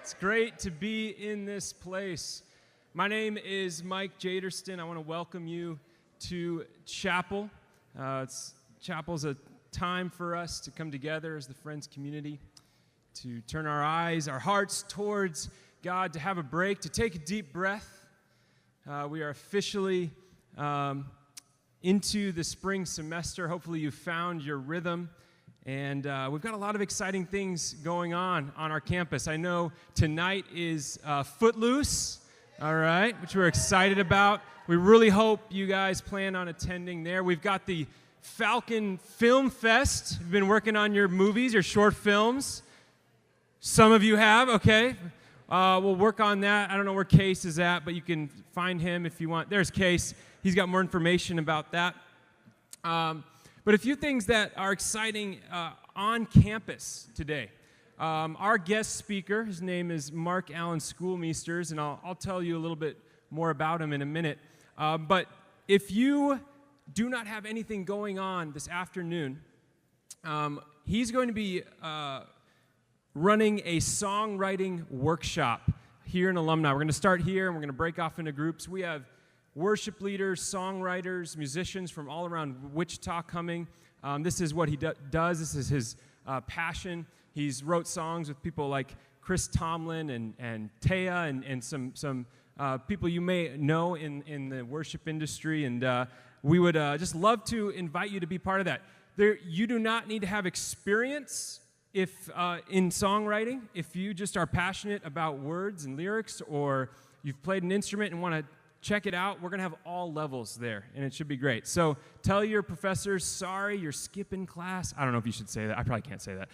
It's great to be in this place. My name is Mike Jaderston. I want to welcome you to Chapel. Chapel's a time for us to come together as the Friends community, to turn our eyes, our hearts towards God, to have a break, to take a deep breath. We are officially into the spring semester. Hopefully you found your rhythm. And we've got a lot of exciting things going on our campus. I know tonight is Footloose, all right, which we're excited about. We really hope you guys plan on attending there. We've got the Falcon Film Fest. You've been working on your movies, your short films. Some of you have, okay. We'll work on that. I don't know where Case is at, but you can find him if you want. There's Case. He's got more information about that. But a few things that are exciting on campus today. Our guest speaker, his name is Mark Allen Schoolmeesters, and I'll tell you a little bit more about him in a minute. But if you do not have anything going on this afternoon, he's going to be running a songwriting workshop here in Alumni. We're going to start here, and we're going to break off into groups. We have worship leaders, songwriters, musicians from all around Wichita coming. This is what he does. This is his passion. He's wrote songs with people like Chris Tomlin and Taya and some people you may know in the worship industry. And we would just love to invite you to be part of that. You do not need to have experience in songwriting. If you just are passionate about words and lyrics, or you've played an instrument and want to check it out. We're going to have all levels there, and it should be great. So tell your professors, sorry, you're skipping class. I don't know if you should say that. I probably can't say that.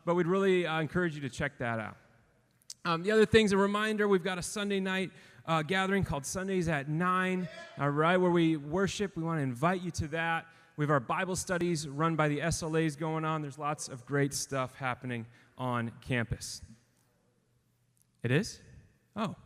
But we'd really encourage you to check that out. The other thing's a reminder, we've got a Sunday night gathering called Sundays at 9, all right, where we worship. We want to invite you to that. We have our Bible studies run by the SLAs going on. There's lots of great stuff happening on campus. It is? Oh.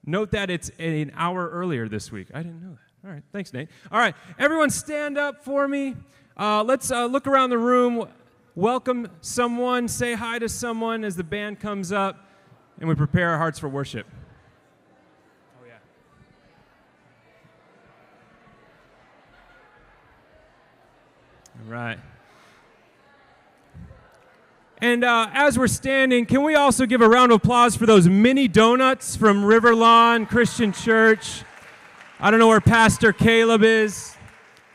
Note that it's an hour earlier this week. I didn't know that. All right, thanks, Nate. All right, everyone stand up for me. Let's look around the room, welcome someone, say hi to someone as the band comes up, and we prepare our hearts for worship. Oh, yeah. All right. And as we're standing, can we also give a round of applause for those mini donuts from River Lawn Christian Church? I don't know where Pastor Caleb is,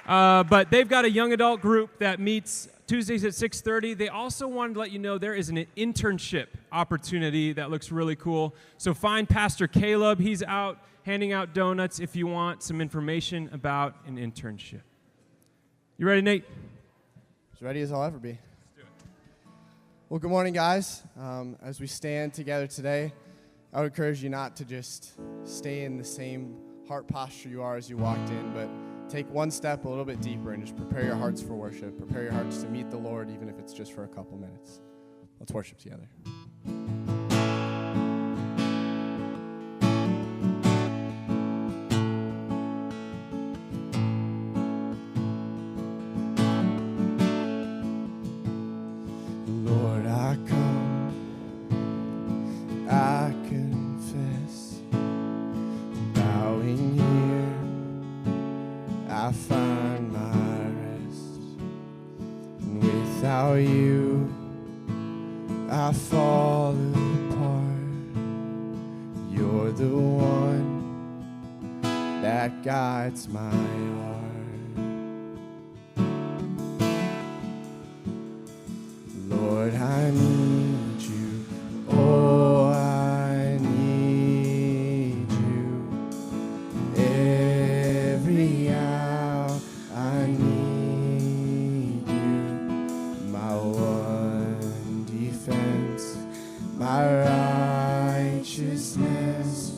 but they've got a young adult group that meets Tuesdays at 6:30. They also wanted to let you know there is an internship opportunity that looks really cool. So find Pastor Caleb. He's out handing out donuts if you want some information about an internship. You ready, Nate? As ready as I'll ever be. Well, good morning, guys. As we stand together today, I would encourage you not to just stay in the same heart posture you are as you walked in, but take one step a little bit deeper and just prepare your hearts for worship. Prepare your hearts to meet the Lord, even if it's just for a couple minutes. Let's worship together. You, I fall apart. You're the one that guides my heart. Lord, I need you. Oh, I need you. Every hour I need. My righteousness,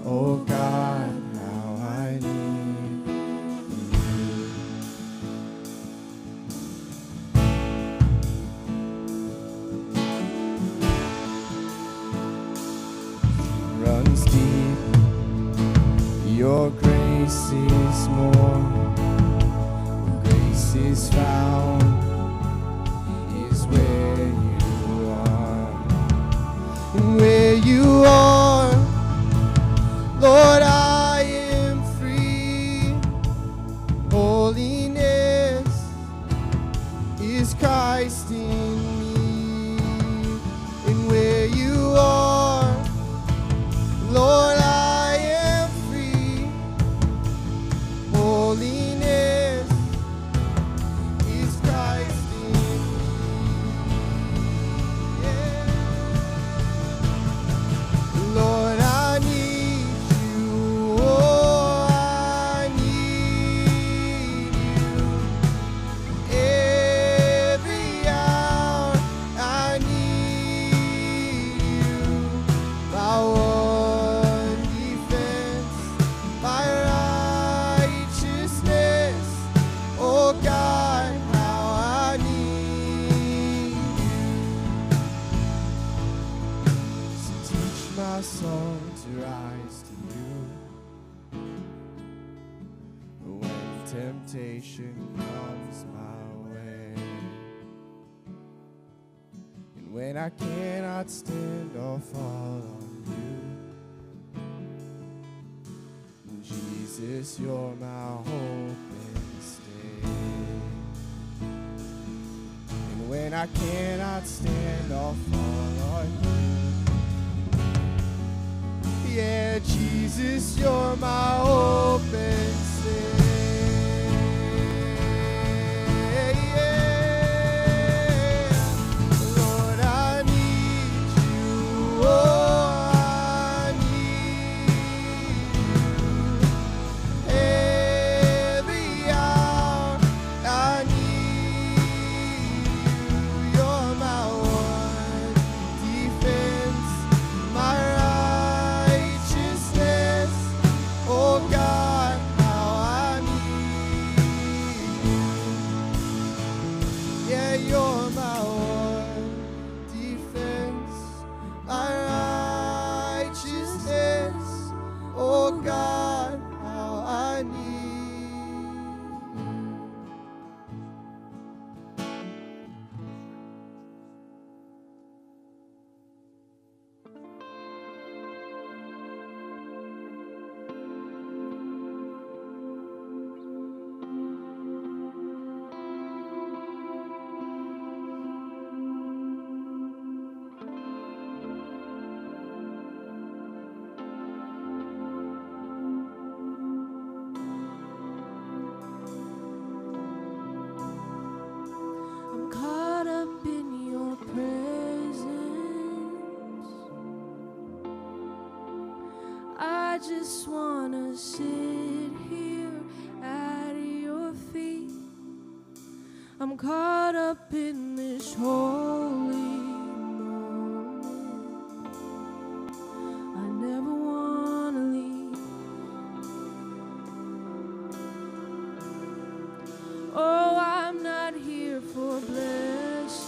oh God, how I need you. Runs deep, your grace is more. Where grace is found is where you are. my song to rise to you. When temptation comes my way, and when I cannot stand or fall on you, Jesus, you're my hope and stay. And when I cannot stand or fall on you, yeah, Jesus, you're my hope and stay. Lord, I need you. Oh, I need you. Every hour I need you. You're my one defense, my righteousness. Oh God, how I need you. Yeah, you're my one defense, my righteousness. Oh God, how I need you. I'm caught up in your presence. I just wanna sit here at your feet. I'm caught up in this holy moment. I never wanna leave. Oh, I'm not here for blessings,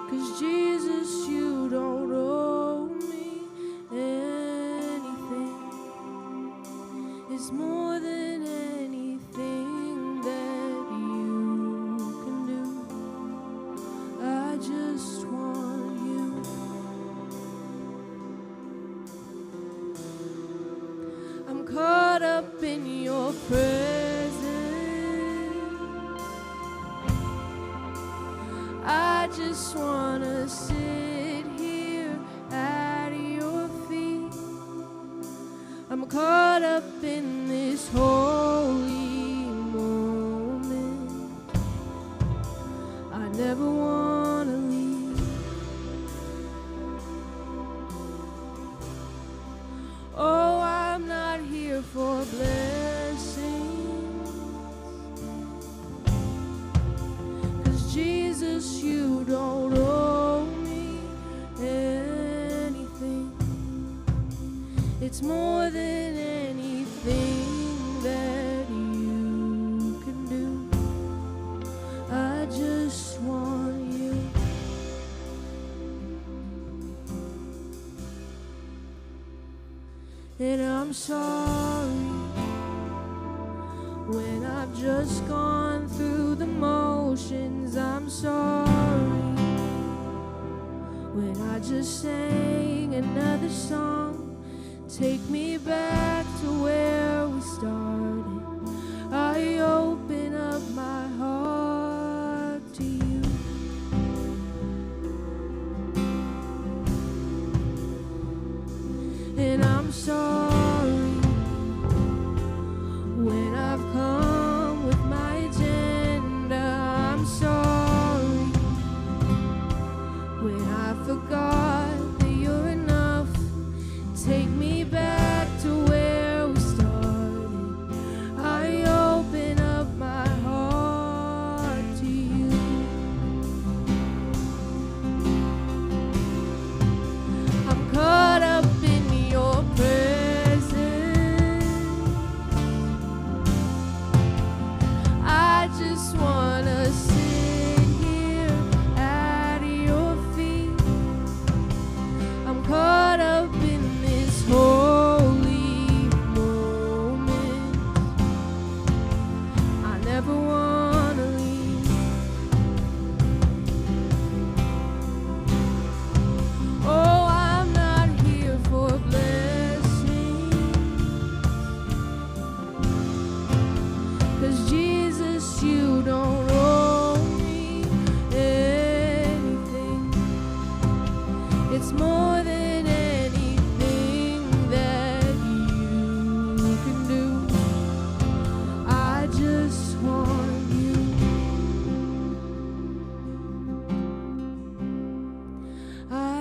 'cause Jesus, you don't owe me anything. It's more than anything that you can do. I just want you. I'm caught up in your presence. I just wanna sit here at your feet. I'm caught up in this holy moment. I never wanna leave. Oh, I'm not here for blessings, 'cause Jesus, you don't owe me anything. It's more than anything that you can do. I just want you. And I'm sorry when I've just gone through the motions. I'm sorry when I just sang another song. Take me back to where we started. I open up my heart to you. And I'm sorry when I've come with my agenda. I'm sorry when I forgot that you're enough. Take me back to where we started. I open up my heart to you. I'm caught up in your presence.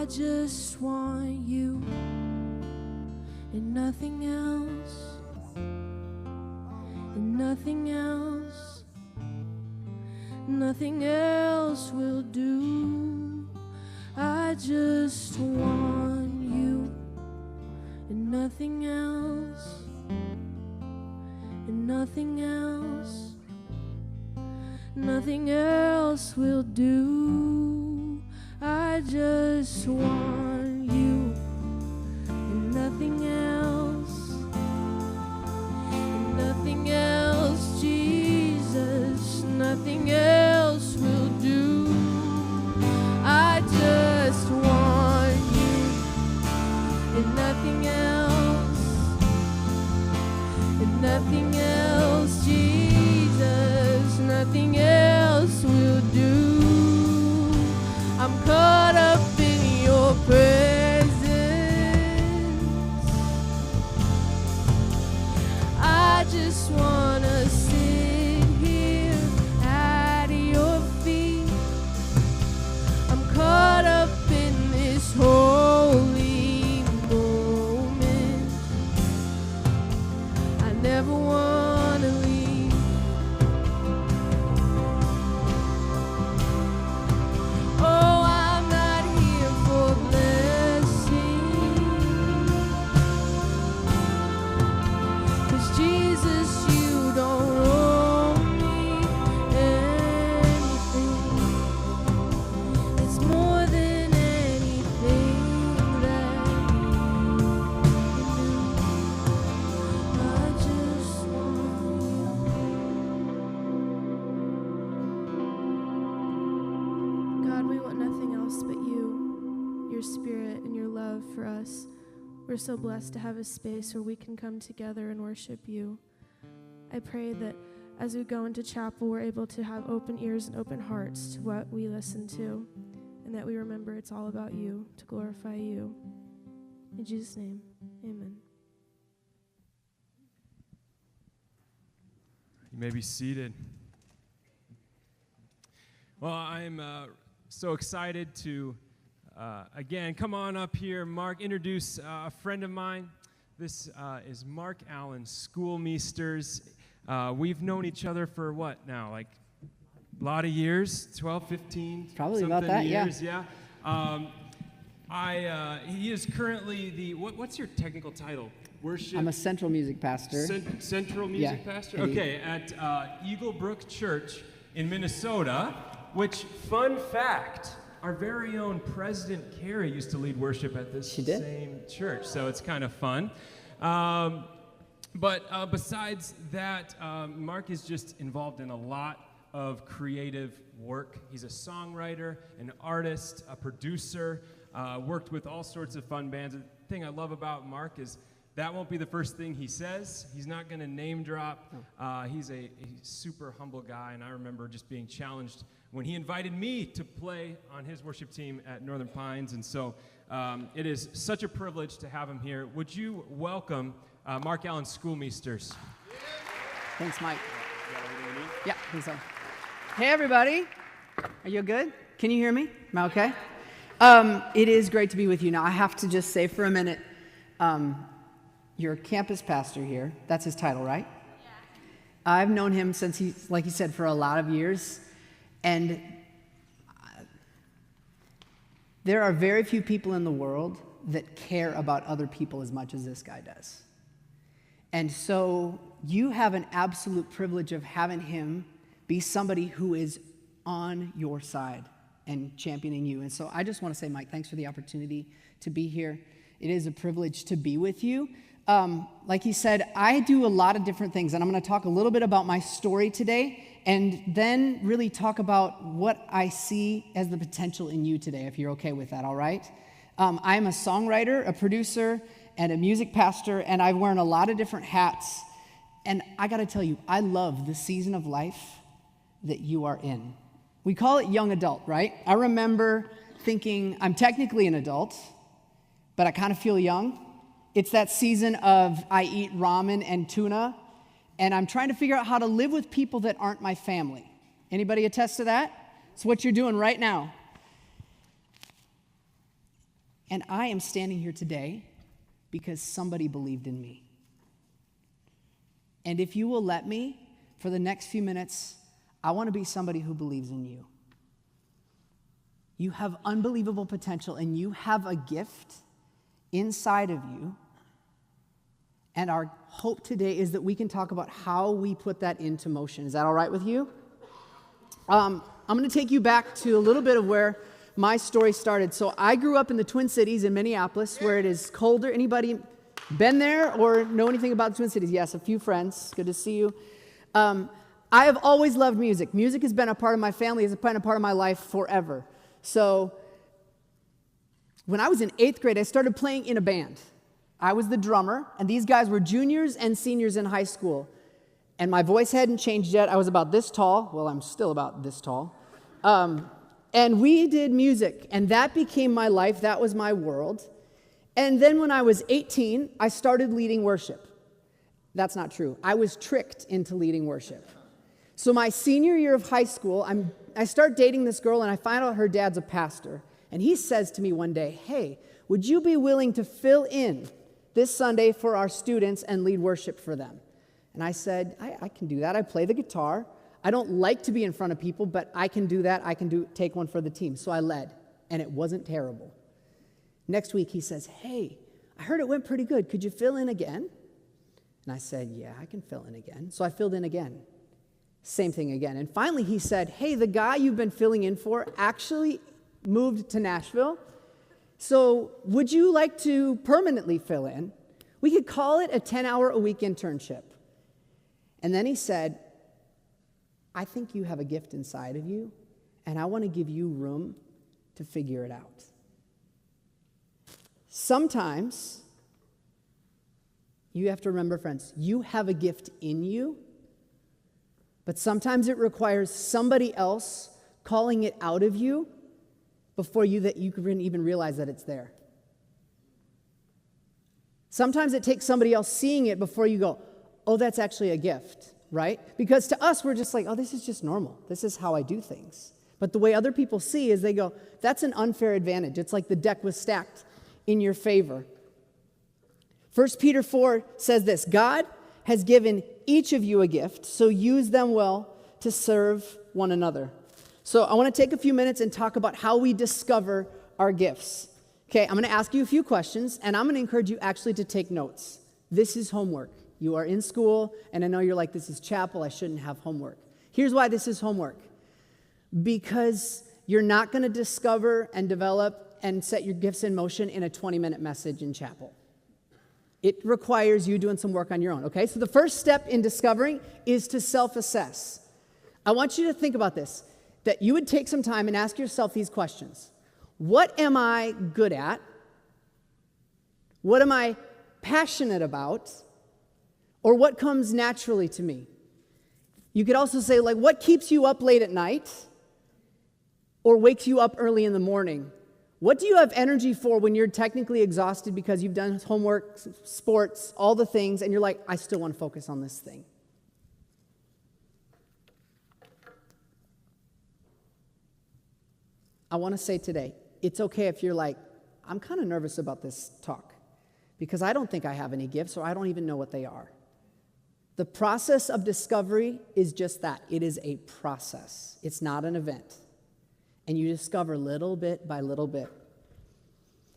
just want you and nothing else, and nothing else, nothing else will do. I just want you and nothing else, and nothing else, nothing else will do. I just want you and nothing else, and nothing else, Jesus, nothing else will do. I just want you and nothing else, and nothing else, Jesus, nothing else will do. I'm caught up in your presence. I just wanna sit here at your feet. I'm caught up in this holy moment. I never wanna leave. Oh, I'm not here for blessing, 'cause Jesus, you don't owe me anything. It's more than anything that you can do. I just want you. God, we want nothing else but you, your spirit, and your love for us. We're so blessed to have a space where we can come together and worship you. I pray that as we go into chapel, we're able to have open ears and open hearts to what we listen to, and that we remember it's all about you, to glorify you. In Jesus' name, amen. You may be seated. Well, I'm so excited to, again, come on up here. Mark, introduce a friend of mine. This is Mark Allen, schoolmeisters. We've known each other for what now, like a lot of years, 12, 15, Probably something about that, years, yeah. He is currently the, what's your technical title? Worship? I'm a central music pastor. Central music Yeah, pastor? at Okay, at Eagle Brook Church in Minnesota, which, fun fact, our very own President Carey used to lead worship at this She did? same church, so it's kind of fun. But besides that, Mark is just involved in a lot of creative work. He's a songwriter, an artist, a producer, worked with all sorts of fun bands. The thing I love about Mark is that won't be the first thing he says. He's not going to name drop. He's a super humble guy, and I remember just being challenged when he invited me to play on his worship team at Northern Pines, and so it is such a privilege to have him here. Would you welcome Mark Allen, schoolmeisters? Thanks, Mike. Yeah, I think so. Hey, everybody. Are you good? Can you hear me? Am I okay? It is great to be with you. Now, I have to just say for a minute, you're a campus pastor here. That's his title, right? Yeah. I've known him since like he said, for a lot of years. And there are very few people in the world that care about other people as much as this guy does. And so you have an absolute privilege of having him be somebody who is on your side and championing you. And so I just want to say, Mike, thanks for the opportunity to be here. It is a privilege to be with you. Like he said, I do a lot of different things, and I'm going to talk a little bit about my story today, and then really talk about what I see as the potential in you today, if you're okay with that, all right? I'm a songwriter, a producer, and a music pastor, and I've worn a lot of different hats. And I got to tell you, I love the season of life that you are in. We call it young adult, right? I remember thinking, I'm technically an adult, but I kind of feel young. It's that season of I eat ramen and tuna, and I'm trying to figure out how to live with people that aren't my family. Anybody attest to that? It's what you're doing right now. And I am standing here today because somebody believed in me. And if you will let me, for the next few minutes, I want to be somebody who believes in you. You have unbelievable potential, and you have a gift inside of you. And our hope today is that we can talk about how we put that into motion. Is that all right with you? I'm going to take you back to a little bit of where my story started. So I grew up in the Twin Cities in Minneapolis, where it is colder. Anybody been there or know anything about the Twin Cities? Yes, a few friends. Good to see you. I have always loved music. Music has been a part of my family, has been a part of my life forever. So when I was in 8th grade, I started playing in a band. I was the drummer, and these guys were juniors and seniors in high school. And my voice hadn't changed yet. I was about this tall. Well, I'm still about this tall. And we did music, and that became my life. That was my world. And then when I was 18, I started leading worship. That's not true. I was tricked into leading worship. So my senior year of high school, I start dating this girl, and I find out her dad's a pastor. And he says to me one day, "Hey, would you be willing to fill in this Sunday for our students and lead worship for them?" And I said, I can do that. I play the guitar. I don't like to be in front of people, but I can do that. I can take one for the team. So I led, and it wasn't terrible. Next week, he says, "Hey, I heard it went pretty good. Could you fill in again?" And I said, "Yeah, I can fill in again." So I filled in again. Same thing again. And finally, he said, "Hey, the guy you've been filling in for actually moved to Nashville. So would you like to permanently fill in? We could call it a 10-hour-a-week internship." And then he said, "I think you have a gift inside of you, and I want to give you room to figure it out." Sometimes, you have to remember, friends, you have a gift in you, but sometimes it requires somebody else calling it out of you before you can even realize that it's there. Sometimes it takes somebody else seeing it before you go, "Oh, that's actually a gift," right? Because to us, we're just like, "Oh, this is just normal. This is how I do things." But the way other people see is they go, "That's an unfair advantage. It's like the deck was stacked in your favor." 1 Peter 4 says this, "God has given each of you a gift, so use them well to serve one another." So I want to take a few minutes and talk about how we discover our gifts. Okay, I'm going to ask you a few questions, and I'm going to encourage you actually to take notes. This is homework. You are in school, and I know you're like, "This is chapel, I shouldn't have homework." Here's why this is homework. Because you're not going to discover and develop and set your gifts in motion in a 20-minute message in chapel. It requires you doing some work on your own, okay? So the first step in discovering is to self-assess. I want you to think about this, that you would take some time and ask yourself these questions. What am I good at? What am I passionate about? Or what comes naturally to me? You could also say, like, what keeps you up late at night? Or wakes you up early in the morning? What do you have energy for when you're technically exhausted because you've done homework, sports, all the things, and you're like, "I still want to focus on this thing"? I want to say today, it's okay if you're like, "I'm kind of nervous about this talk because I don't think I have any gifts or I don't even know what they are." The process of discovery is just that. It is a process. It's not an event. And you discover little bit by little bit.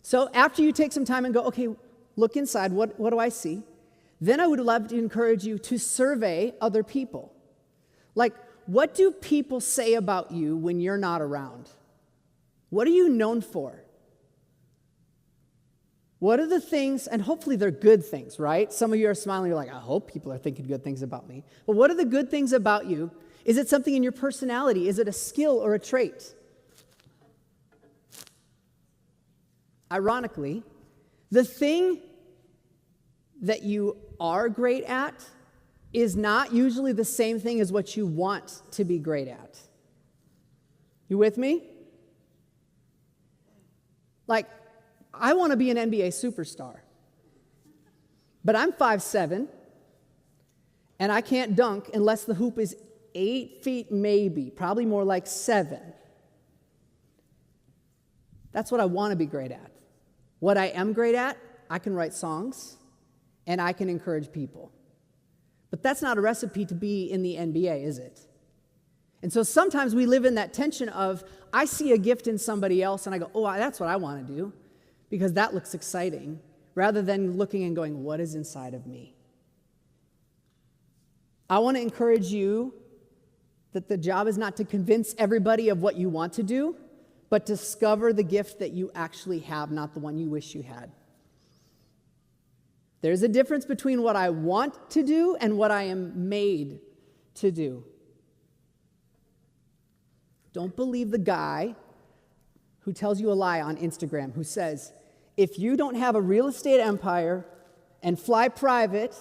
So after you take some time and go, "Okay, look inside, what do I see?" Then I would love to encourage you to survey other people. Like, what do people say about you when you're not around? What are you known for? What are the things, and hopefully they're good things, right? Some of you are smiling, you're like, "I hope people are thinking good things about me." But what are the good things about you? Is it something in your personality? Is it a skill or a trait? Ironically, the thing that you are great at is not usually the same thing as what you want to be great at. You with me? Like, I want to be an NBA superstar, but I'm 5'7", and I can't dunk unless the hoop is 8 feet maybe, probably more like 7. That's what I want to be great at. What I am great at, I can write songs and I can encourage people. But that's not a recipe to be in the NBA, is it? And so sometimes we live in that tension of, I see a gift in somebody else and I go, oh, that's what I want to do because that looks exciting, rather than looking and going, what is inside of me? I want to encourage you that the job is not to convince everybody of what you want to do, but discover the gift that you actually have, not the one you wish you had. There's a difference between what I want to do and what I am made to do. Don't believe the guy who tells you a lie on Instagram, who says, if you don't have a real estate empire and fly private,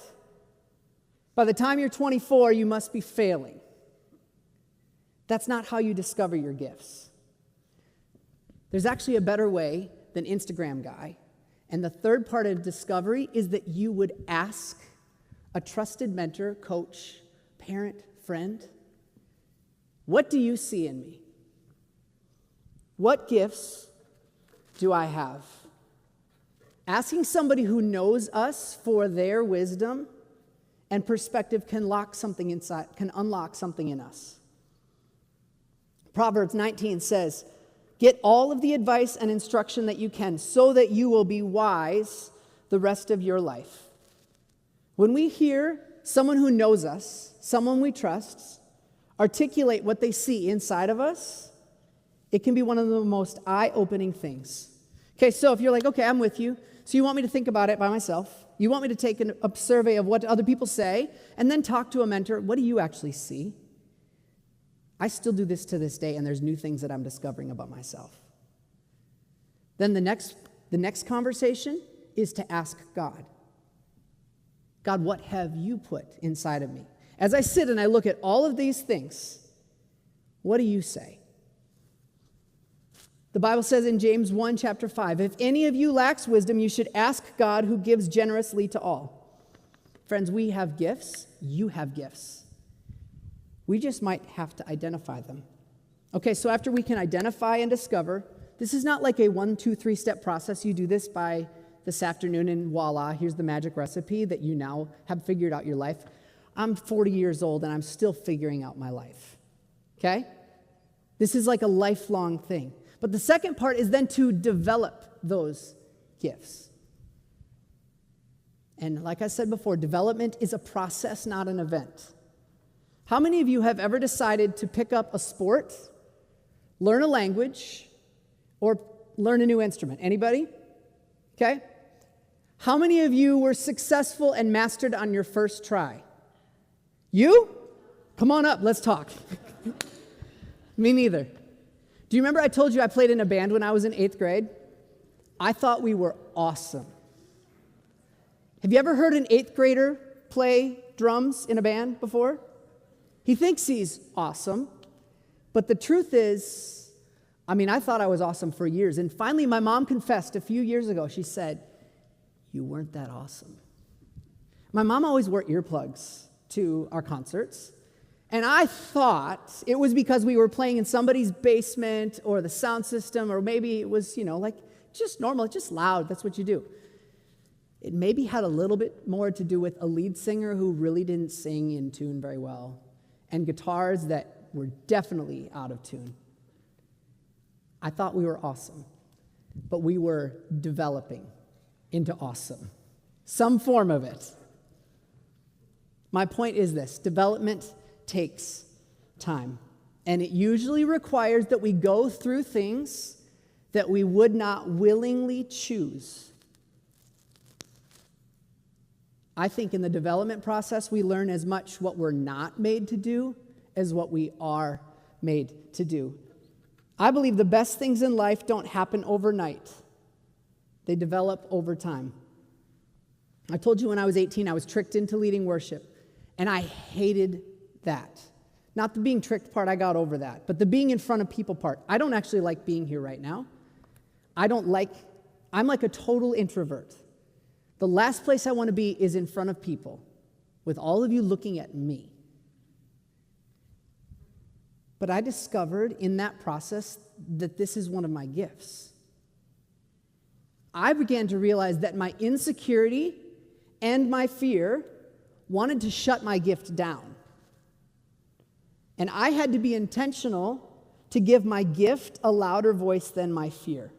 by the time you're 24, you must be failing. That's not how you discover your gifts. There's actually a better way than Instagram guy. And the third part of discovery is that you would ask a trusted mentor, coach, parent, friend, what do you see in me? What gifts do I have? Asking somebody who knows us for their wisdom and perspective can unlock something in us. Proverbs 19 says, get all of the advice and instruction that you can so that you will be wise the rest of your life. When we hear someone who knows us, someone we trust, articulate what they see inside of us, it can be one of the most eye-opening things. Okay, so if you're like, okay, I'm with you. So you want me to think about it by myself. You want me to take a survey of what other people say and then talk to a mentor. What do you actually see? I still do this to this day, and there's new things that I'm discovering about myself. Then the next conversation is to ask God. God, what have you put inside of me? As I sit and I look at all of these things, what do you say? The Bible says in James 1, chapter 5, if any of you lacks wisdom, you should ask God who gives generously to all. Friends, we have gifts. You have gifts. We just might have to identify them. Okay, so after we can identify and discover, this is not like a 1, 2, 3-step process. You do this by this afternoon and voila, here's the magic recipe that you now have figured out your life. I'm 40 years old and I'm still figuring out my life. Okay? This is like a lifelong thing. But the second part is then to develop those gifts. And like I said before, development is a process, not an event. How many of you have ever decided to pick up a sport, learn a language, or learn a new instrument? Anybody? Okay. How many of you were successful and mastered on your first try? You? Come on up, let's talk. Me neither. Do you remember I told you I played in a band when I was in 8th grade? I thought we were awesome. Have you ever heard an 8th grader play drums in a band before? He thinks he's awesome, but the truth is, I thought I was awesome for years, and finally my mom confessed a few years ago. She said, you weren't that awesome. My mom always wore earplugs to our concerts, and I thought it was because we were playing in somebody's basement or the sound system, or maybe it was, just normal, just loud. That's what you do. It maybe had a little bit more to do with a lead singer who really didn't sing in tune very well, and guitars that were definitely out of tune. I thought we were awesome, but we were developing into awesome. Some form of it. My point is this: development takes time, and it usually requires that we go through things that we would not willingly choose. I think in the development process, we learn as much what we're not made to do as what we are made to do. I believe the best things in life don't happen overnight. They develop over time. I told you when I was 18, I was tricked into leading worship, and I hated that. Not the being tricked part, I got over that, but the being in front of people part. I don't actually like being here right now. I'm like a total introvert. The last place I want to be is in front of people, with all of you looking at me. But I discovered in that process that this is one of my gifts. I began to realize that my insecurity and my fear wanted to shut my gift down. And I had to be intentional to give my gift a louder voice than my fear.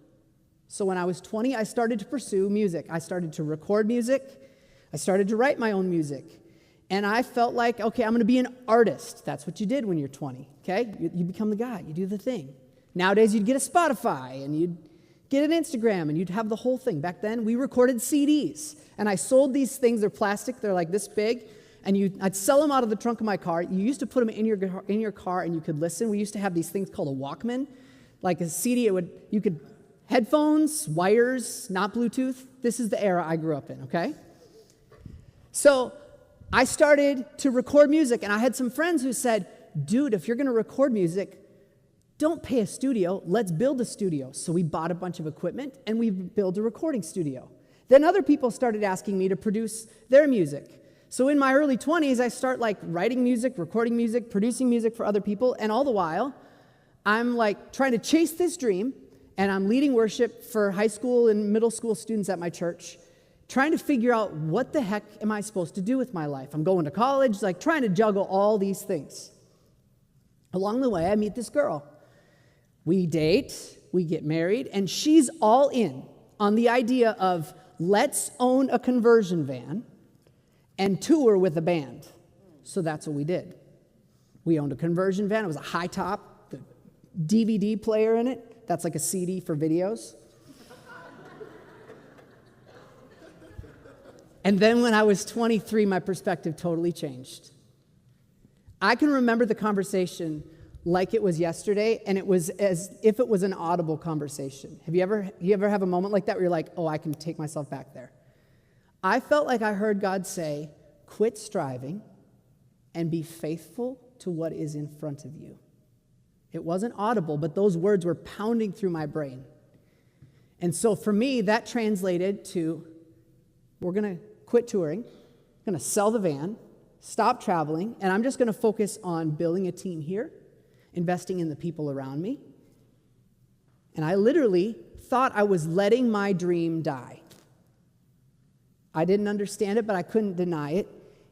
So when I was 20, I started to pursue music. I started to record music. I started to write my own music. And I felt like, okay, I'm going to be an artist. That's what you did when you're 20, okay? You become the guy. You do the thing. Nowadays, you'd get a Spotify, and you'd get an Instagram, and you'd have the whole thing. Back then, we recorded CDs. And I sold these things. They're plastic. They're like this big. And I'd sell them out of the trunk of my car. You used to put them in your car, and you could listen. We used to have these things called a Walkman. Like a CD, you could headphones, wires, not Bluetooth. This is the era I grew up in, okay? So I started to record music, and I had some friends who said, dude, if you're going to record music, don't pay a studio. Let's build a studio. So we bought a bunch of equipment, and we built a recording studio. Then other people started asking me to produce their music. So in my early 20s, I start like writing music, recording music, producing music for other people, and all the while, I'm like trying to chase this dream, and I'm leading worship for high school and middle school students at my church, trying to figure out what the heck am I supposed to do with my life. I'm going to college, like trying to juggle all these things. Along the way, I meet this girl. We date, we get married, and she's all in on the idea of let's own a conversion van and tour with a band. So that's what we did. We owned a conversion van. It was a high top, the DVD player in it. That's like a CD for videos. And then when I was 23, my perspective totally changed. I can remember the conversation like it was yesterday, and it was as if it was an audible conversation. You ever have a moment like that where you're like, oh, I can take myself back there? I felt like I heard God say, quit striving and be faithful to what is in front of you. It wasn't audible, but those words were pounding through my brain. And so for me, that translated to, we're going to quit touring, going to sell the van, stop traveling, and I'm just going to focus on building a team here, investing in the people around me. And I literally thought I was letting my dream die. I didn't understand it, but I couldn't deny it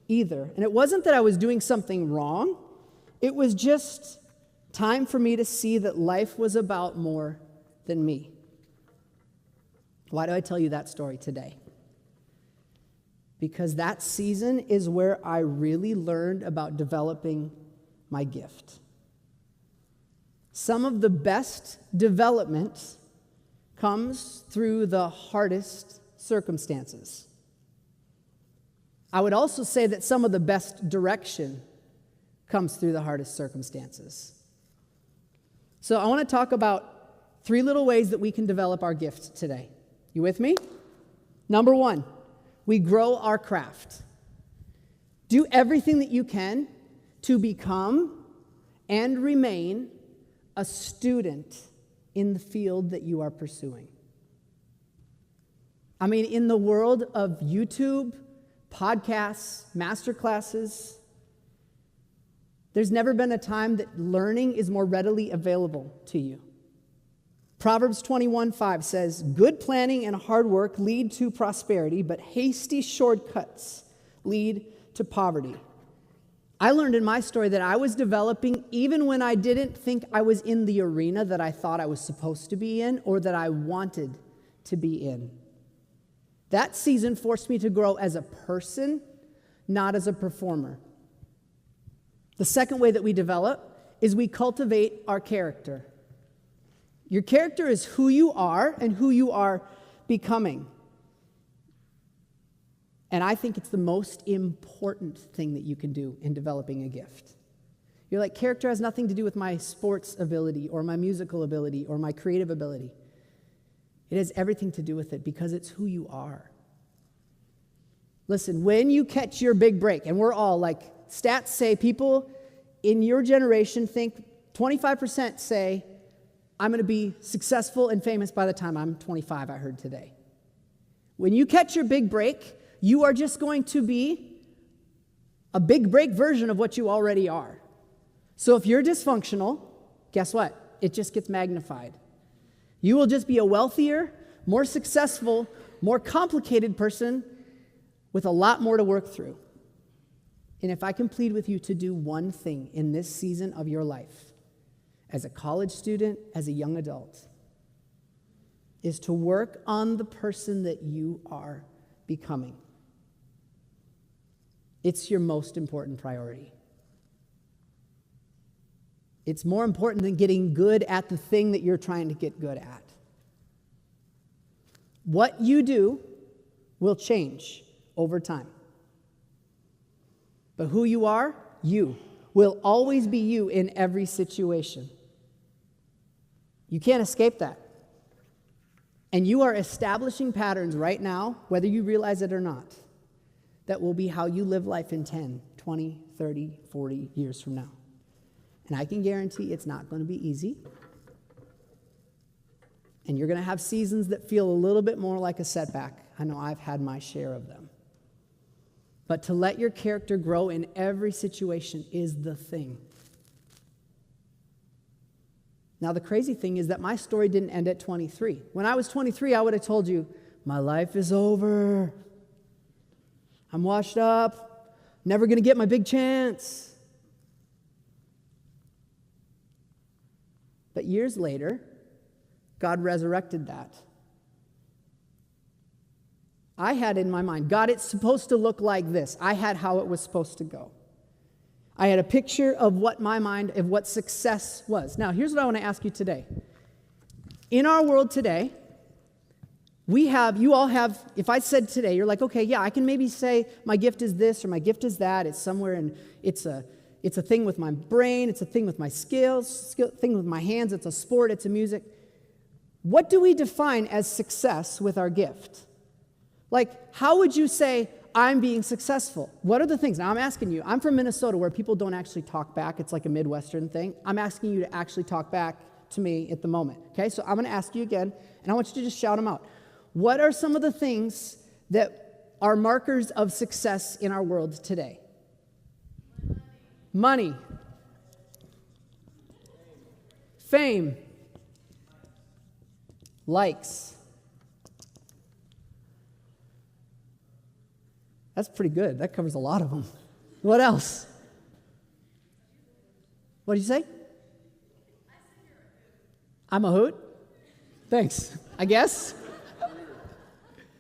either. And it wasn't that I was doing something wrong. It was just time for me to see that life was about more than me. Why do I tell you that story today? Because that season is where I really learned about developing my gift. Some of the best development comes through the hardest circumstances. I would also say that some of the best direction comes through the hardest circumstances. So I want to talk about 3 little ways that we can develop our gift today. You with me? Number 1, we grow our craft. Do everything that you can to become and remain a student in the field that you are pursuing. I mean, in the world of YouTube, podcasts, master classes, there's never been a time that learning is more readily available to you. Proverbs 21:5 says, good planning and hard work lead to prosperity, but hasty shortcuts lead to poverty. I learned in my story that I was developing even when I didn't think I was in the arena that I thought I was supposed to be in or that I wanted to be in. That season forced me to grow as a person, not as a performer. The second way that we develop is we cultivate our character. Your character is who you are and who you are becoming. And I think it's the most important thing that you can do in developing a gift. You're like, character has nothing to do with my sports ability or my musical ability or my creative ability. It has everything to do with it because it's who you are. Listen, when you catch your big break, and we're all like, stats say people in your generation think 25% say, I'm going to be successful and famous by the time I'm 25, I heard today. When you catch your big break, you are just going to be a big break version of what you already are. So if you're dysfunctional, guess what? It just gets magnified. You will just be a wealthier, more successful, more complicated person with a lot more to work through. And if I can plead with you to do one thing in this season of your life, as a college student, as a young adult, is to work on the person that you are becoming. It's your most important priority. It's more important than getting good at the thing that you're trying to get good at. What you do will change over time. But who you are, you, will always be you in every situation. You can't escape that. And you are establishing patterns right now, whether you realize it or not, that will be how you live life in 10, 20, 30, 40 years from now. And I can guarantee it's not going to be easy. And you're going to have seasons that feel a little bit more like a setback. I know I've had my share of them. But to let your character grow in every situation is the thing. Now, the crazy thing is that my story didn't end at 23. When I was 23, I would have told you, my life is over. I'm washed up. Never going to get my big chance. But years later, God resurrected that. I had in my mind, God, it's supposed to look like this. I had how it was supposed to go. I had a picture of what my mind, of what success was. Now, here's what I want to ask you today. In our world today, you all have, if I said today, you're like, okay, yeah, I can maybe say my gift is this or my gift is that. It's somewhere and it's a thing with my brain. It's a thing with my skills, thing with my hands. It's a sport. It's a music. What do we define as success with our gift? Like, how would you say, I'm being successful? What are the things? Now, I'm asking you. I'm from Minnesota where people don't actually talk back. It's like a Midwestern thing. I'm asking you to actually talk back to me at the moment. Okay, so I'm going to ask you again, and I want you to just shout them out. What are some of the things that are markers of success in our world today? Money. Fame. Likes. That's pretty good. That covers a lot of them. What else? What did you say? I'm a hoot? Thanks, I guess.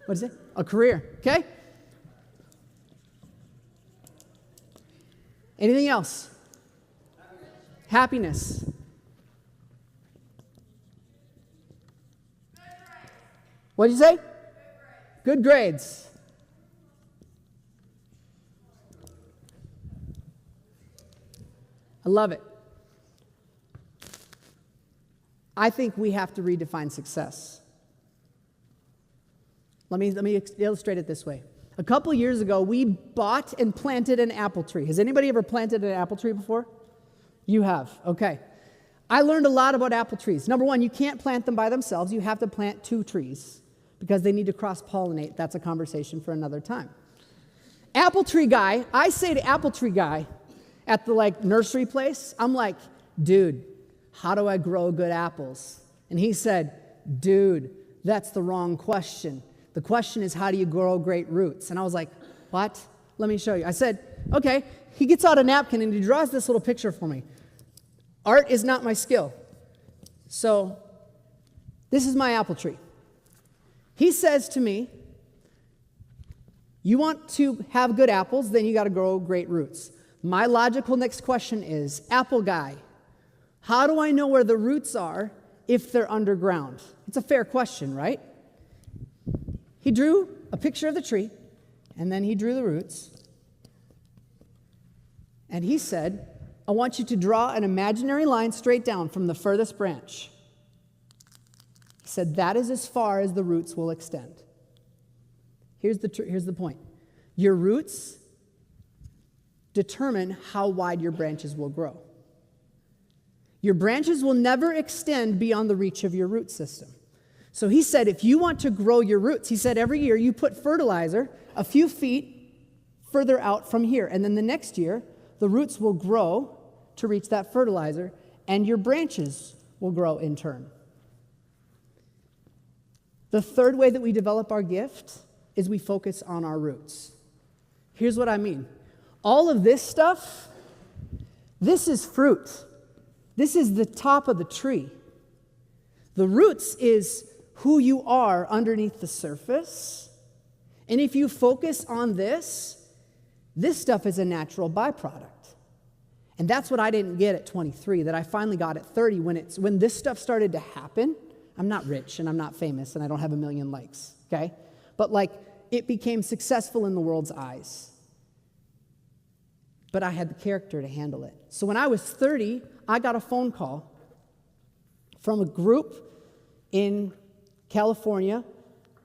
What is it? A career, okay? Anything else? Happiness. What did you say? Good grades. I love it. I think we have to redefine success. Let me illustrate it this way. A couple years ago, we bought and planted an apple tree. Has anybody ever planted an apple tree before? You have, okay. I learned a lot about apple trees. Number one, you can't plant them by themselves. You have to plant two trees because they need to cross-pollinate. That's a conversation for another time. Apple tree guy, I say to apple tree guy at the nursery place, I'm like, dude, how do I grow good apples? And he said, dude, that's the wrong question. The question is, how do you grow great roots? And I was like, what? Let me show you. I said, okay. He gets out a napkin and he draws this little picture for me. Art is not my skill. So this is my apple tree. He says to me, you want to have good apples, then you got to grow great roots. My logical next question is, apple guy, how do I know where the roots are if they're underground? It's a fair question, right? He drew a picture of the tree, and then he drew the roots. And he said, I want you to draw an imaginary line straight down from the furthest branch. He said, that is as far as the roots will extend. Here's the point. Your roots determine how wide your branches will grow. Your branches will never extend beyond the reach of your root system. So he said, if you want to grow your roots, he said every year you put fertilizer a few feet further out from here. And then the next year, the roots will grow to reach that fertilizer, and your branches will grow in turn. The third way that we develop our gift is we focus on our roots. Here's what I mean. All of this stuff, this is fruit. This is the top of the tree. The roots is who you are underneath the surface. And if you focus on this stuff is a natural byproduct. And that's what I didn't get at 23, that I finally got at 30 when this stuff started to happen. I'm not rich and I'm not famous and I don't have 1 million likes, okay? But it became successful in the world's eyes. But I had the character to handle it. So when I was 30, I got a phone call from a group in California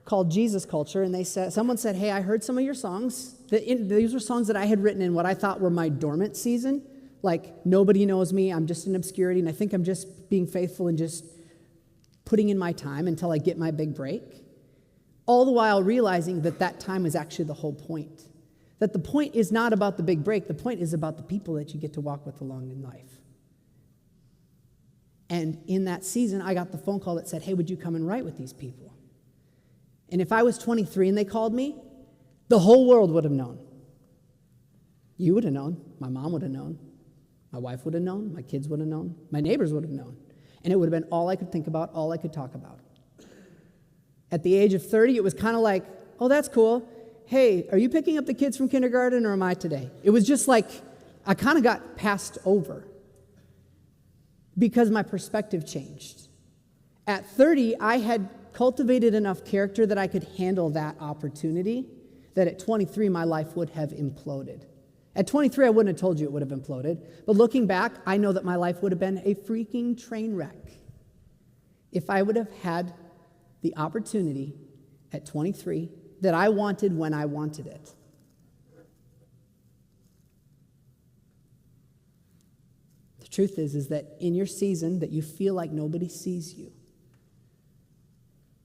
called Jesus Culture, and someone said, hey, I heard some of your songs. These were songs that I had written in what I thought were my dormant season. Like, nobody knows me, I'm just in obscurity, and I think I'm just being faithful and just putting in my time until I get my big break. All the while realizing that time is actually the whole point. That the point is not about the big break, the point is about the people that you get to walk with along in life. And in that season, I got the phone call that said, hey, would you come and write with these people? And if I was 23 and they called me, the whole world would have known. You would have known. My mom would have known. My wife would have known. My kids would have known. My neighbors would have known. And it would have been all I could think about, all I could talk about. At the age of 30, it was kind of like, oh, that's cool. Hey, are you picking up the kids from kindergarten or am I today? It was just like I kind of got passed over because my perspective changed. At 30, I had cultivated enough character that I could handle that opportunity, that at 23, my life would have imploded. At 23, I wouldn't have told you it would have imploded, but looking back, I know that my life would have been a freaking train wreck if I would have had the opportunity at 23 that I wanted when I wanted it. The truth is that in your season that you feel like nobody sees you,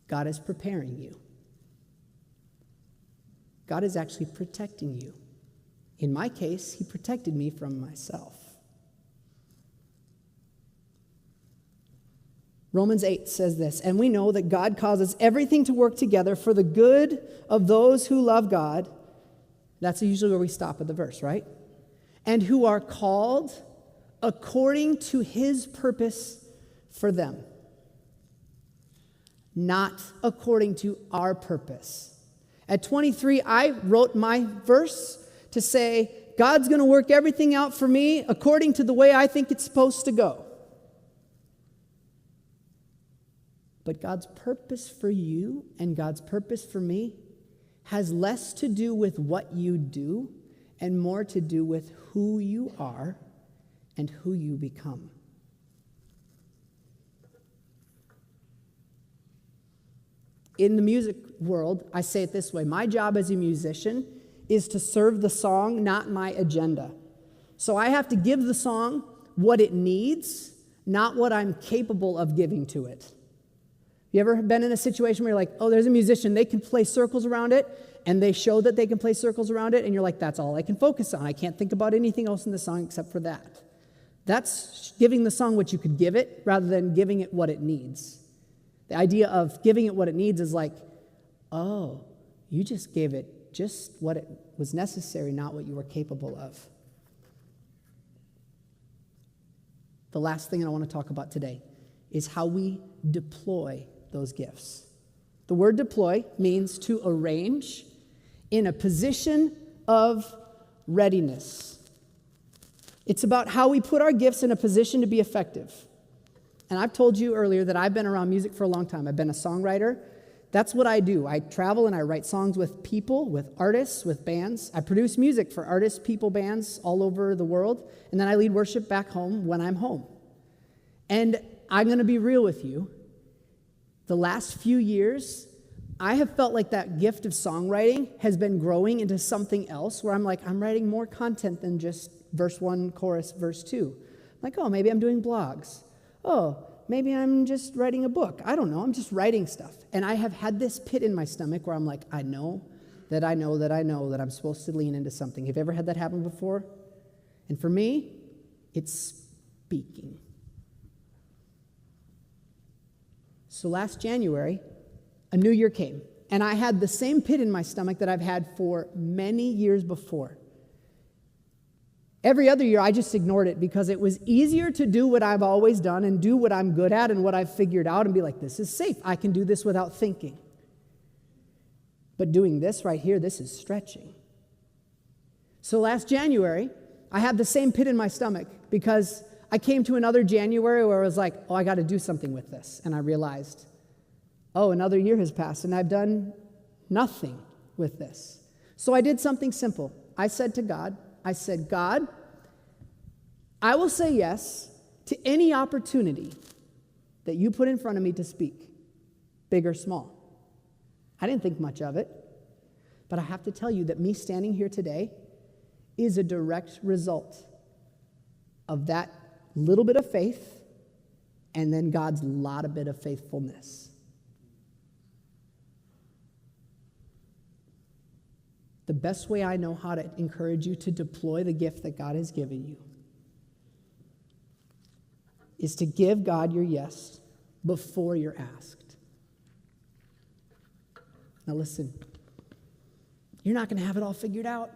God is preparing you. God is actually protecting you. In my case, he protected me from myself. Romans 8 says this, and we know that God causes everything to work together for the good of those who love God. That's usually where we stop at the verse, right? And who are called according to his purpose for them. Not according to our purpose. At 23, I wrote my verse to say, God's going to work everything out for me according to the way I think it's supposed to go. But God's purpose for you and God's purpose for me has less to do with what you do and more to do with who you are and who you become. In the music world, I say it this way, my job as a musician is to serve the song, not my agenda. So I have to give the song what it needs, not what I'm capable of giving to it. You ever been in a situation where you're like, oh, there's a musician, they can play circles around it, and they show that they can play circles around it, and you're like, that's all I can focus on. I can't think about anything else in the song except for that. That's giving the song what you could give it rather than giving it what it needs. The idea of giving it what it needs is like, oh, you just gave it just what it was necessary, not what you were capable of. The last thing I want to talk about today is how we deploy those gifts. The word deploy means to arrange in a position of readiness. It's about how we put our gifts in a position to be effective. And I've told you earlier that I've been around music for a long time. I've been a songwriter. That's what I do. I travel and I write songs with people, with artists, with bands. I produce music for artists, people, bands all over the world. And then I lead worship back home when I'm home. And I'm going to be real with you. The last few years, I have felt like that gift of songwriting has been growing into something else where I'm like, I'm writing more content than just verse 1, chorus, verse 2. I'm like, oh, maybe I'm doing blogs. Oh, maybe I'm just writing a book. I don't know. I'm just writing stuff. And I have had this pit in my stomach where I'm like, I know that I'm supposed to lean into something. Have you ever had that happen before? And for me, it's speaking. So last January, a new year came, and I had the same pit in my stomach that I've had for many years before. Every other year, I just ignored it because it was easier to do what I've always done and do what I'm good at and what I've figured out and be like, this is safe. I can do this without thinking. But doing this right here, this is stretching. So last January, I had the same pit in my stomach because I came to another January where I was like, oh, I got to do something with this. And I realized, oh, another year has passed and I've done nothing with this. So I did something simple. I said to God, God, I will say yes to any opportunity that you put in front of me to speak, big or small. I didn't think much of it, but I have to tell you that me standing here today is a direct result of that little bit of faith and then God's lot of bit of faithfulness. The best way I know how to encourage you to deploy the gift that God has given you is to give God your yes before you're asked. Now listen, you're not going to have it all figured out.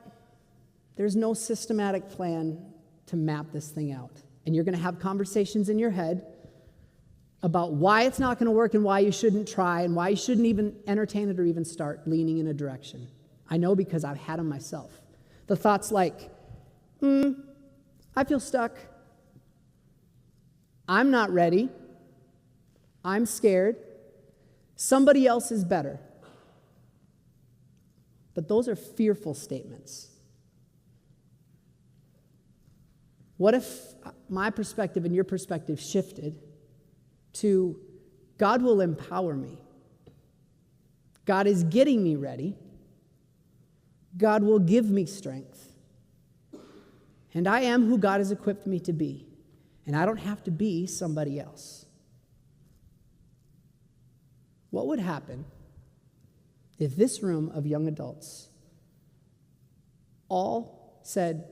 There's no systematic plan to map this thing out. And you're going to have conversations in your head about why it's not going to work and why you shouldn't try and why you shouldn't even entertain it or even start leaning in a direction. I know because I've had them myself. The thoughts like, I feel stuck. I'm not ready. I'm scared. Somebody else is better. But those are fearful statements. What if my perspective and your perspective shifted to God will empower me? God is getting me ready. God will give me strength. And I am who God has equipped me to be. And I don't have to be somebody else. What would happen if this room of young adults all said,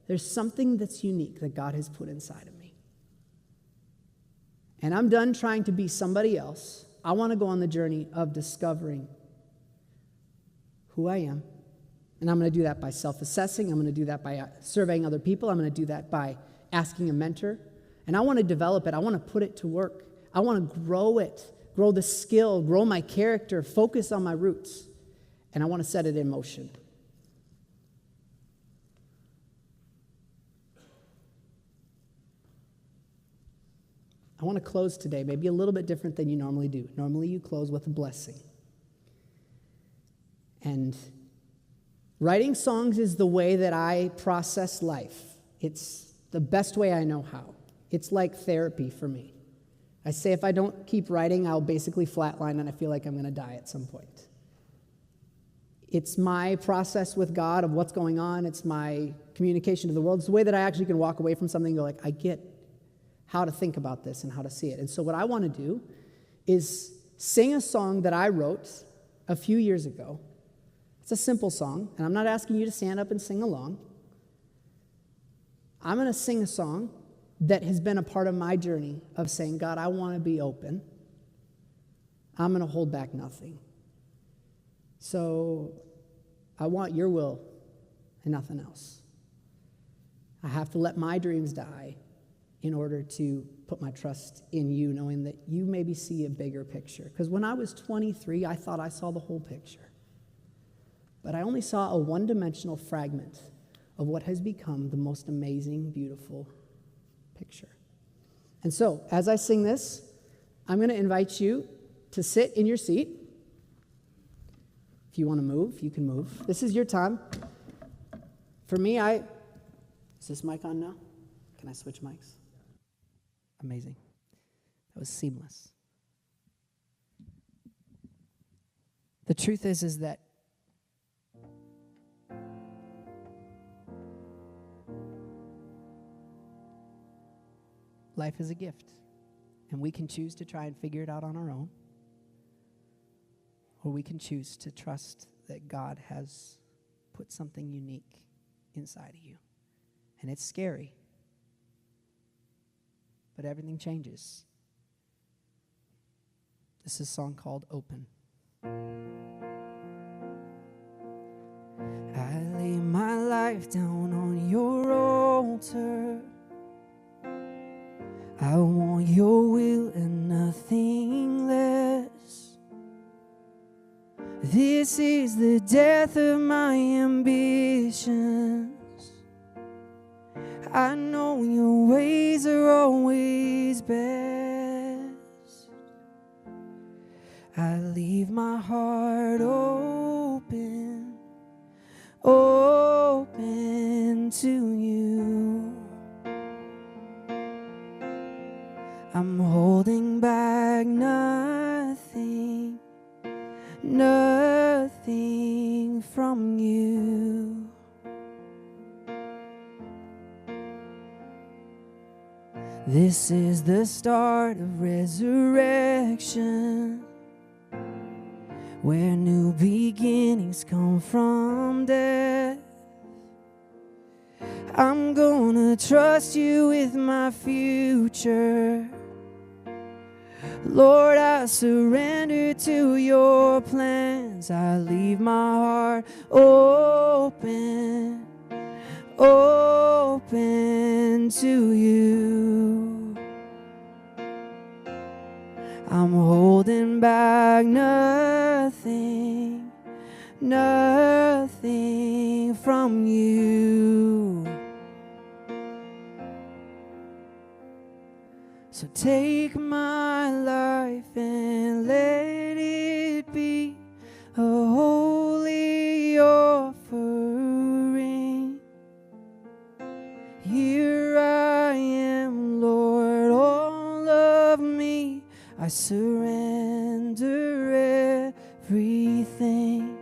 there's something that's unique that God has put inside of me. And I'm done trying to be somebody else. I want to go on the journey of discovering who I am. And I'm going to do that by self-assessing. I'm going to do that by surveying other people. I'm going to do that by asking a mentor. And I want to develop it. I want to put it to work. I want to grow it, grow the skill, grow my character, focus on my roots. And I want to set it in motion. I want to close today, maybe a little bit different than you normally do. Normally you close with a blessing. And writing songs is the way that I process life. It's the best way I know how. It's like therapy for me. I say if I don't keep writing, I'll basically flatline and I feel like I'm going to die at some point. It's my process with God of what's going on. It's my communication to the world. It's the way that I actually can walk away from something and go like, I get how to think about this and how to see it. And so what I want to do is sing a song that I wrote a few years ago. It's a simple song, and I'm not asking you to stand up and sing along. I'm going to sing a song that has been a part of my journey of saying, God, I want to be open. I'm going to hold back nothing. So I want your will and nothing else. I have to let my dreams die in order to put my trust in you, knowing that you maybe see a bigger picture. Because when I was 23, I thought I saw the whole picture. But I only saw a one-dimensional fragment of what has become the most amazing, beautiful picture. And so, as I sing this, I'm going to invite you to sit in your seat. If you want to move, you can move. This is your time. For me, is this mic on now? Can I switch mics? Amazing. That was seamless. The truth is that life is a gift, and we can choose to try and figure it out on our own, or we can choose to trust that God has put something unique inside of you. And it's scary, but everything changes. This is a song called Open. life down on your altar. I want your will and nothing less. This is the death of my ambitions. I know your ways are always best. I leave my heart open, open to you. I'm holding back nothing, nothing from you. This is the start of resurrection, where new beginnings come from death. I'm gonna trust you with my future. Lord, I surrender to your plans. I leave my heart open, open to you. I'm holding back nothing, nothing from you. So take my life and let it be a holy offering. Here I am, Lord, all of me. I surrender everything.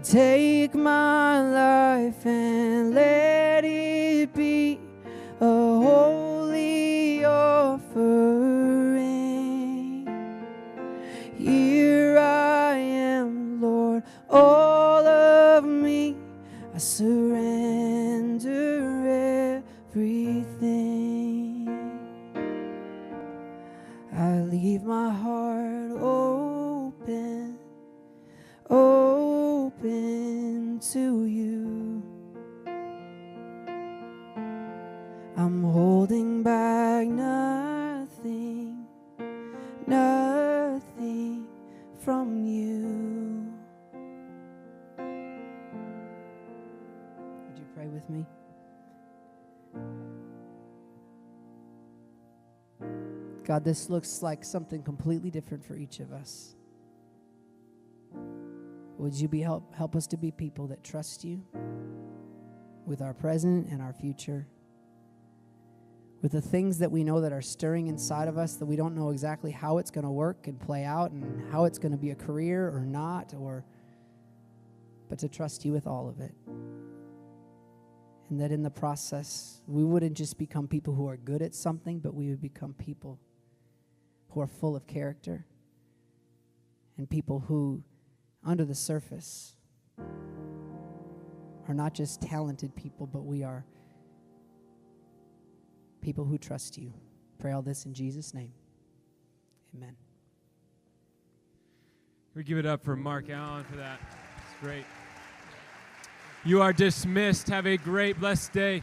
Take my life and let it be a holy offering. Here I am, Lord, all of me. I surrender everything. I leave my heart open, open to you. I'm holding back nothing, nothing from you. Would you pray with me? God, this looks like something completely different for each of us. Would you help us to be people that trust you with our present and our future, with the things that we know that are stirring inside of us that we don't know exactly how it's going to work and play out and how it's going to be a career or not, but to trust you with all of it. And that in the process, we wouldn't just become people who are good at something, but we would become people who are full of character and people who, under the surface, are not just talented people, but we are people who trust you. Pray all this in Jesus' name. Amen. We give it up for Mark Allen for that. It's great. You are dismissed. Have a great, blessed day.